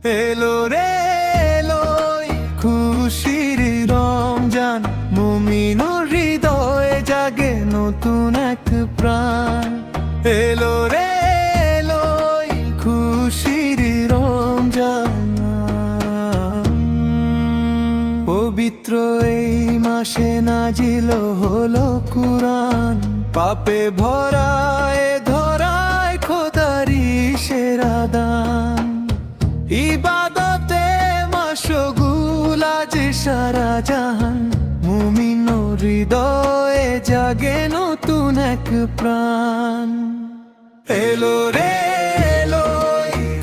এলো রে এলো খুশির রমজান, মুমিনুর হৃদয়ে জাগে নতুন এক প্রাণ। এলো রে এলো খুশির রমজান, পবিত্র এই মাসে নাজিল হলো কুরআন। পাপে ভরা এ ধরায় খোদারি সেরা দান, ইবাদতে মাশগুল আজ সারা জাহান। মুমিন হৃদয়ে জাগে নতুন এক প্রাণ। এলো রে এলো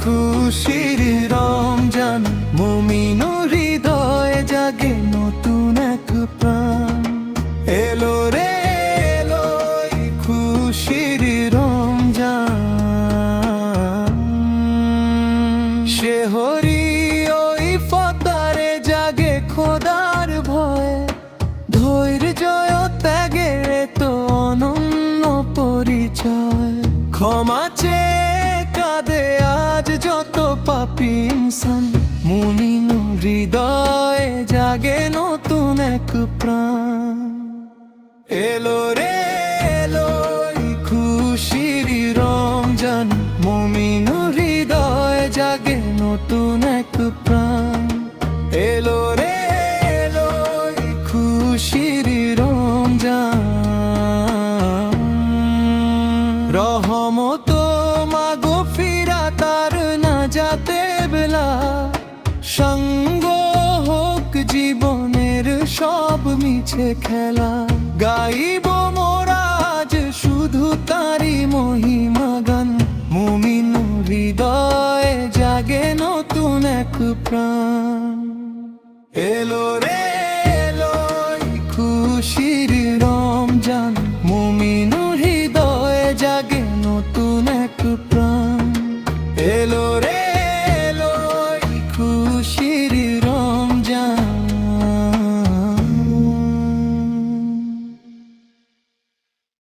খুশির রমজান, মুমিন হৃদয়ে জাগে নতুন এক প্রাণ। এলো রে এলো খুশির রমজান, শেহরি ওই ফতারে জাগে খোদার ভয়। ধৈর্য ত্যাগের তো অনন্য পরিচয়, ক্ষমা চেয়ে কাঁদে আজ যত পাপী ইনসান। মুমিন হৃদয়ে জাগে নতুন এক প্রাণ। এলো রে এলো খুশির রমজান, মুমিন হৃদয়ে জাগে নতুন এক প্রাণ। এলো রে এলো খুশির রমজান, রহমত মাগফিরাত আর নাজাতে বেলা। সঙ্গ হোক জীবনের সব মিছে খেলা, গাইব মোরা আজ শুধু তারি মহিমা গান। মুমিন হৃদয়ে জাগে নতুন এক প্রাণ। এলো রে